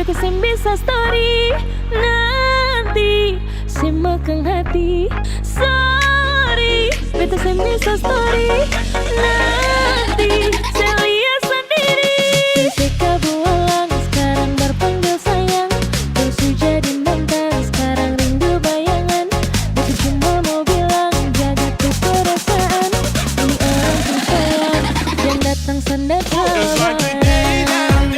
beta sem bisa story. Nanti semakan hati. Sorry, beta sem bisa story. Nanti saya lihat sendiri. Ketika bualang sekarang berpanggil sayang, terus jadi mantan sekarang rindu bayangan. Beta cuma mau bilang jaga tuh perasaan. Ini orang tuh sayang yang datang sendiri. Just like the day that I'm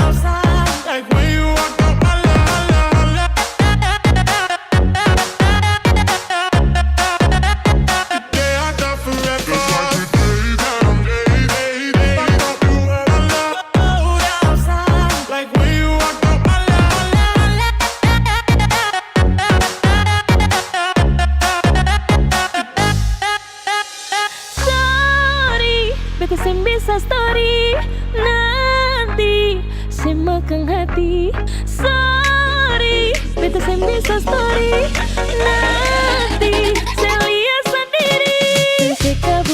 outside, like when you walked up my line. The day I thought forever. Just like the day that I'm outside, like when you walked up my line. Beta sem bisa story. Nanti semakan hati. Sorry, beta sem bisa story. Nanti saya lihat sendiri. Ketika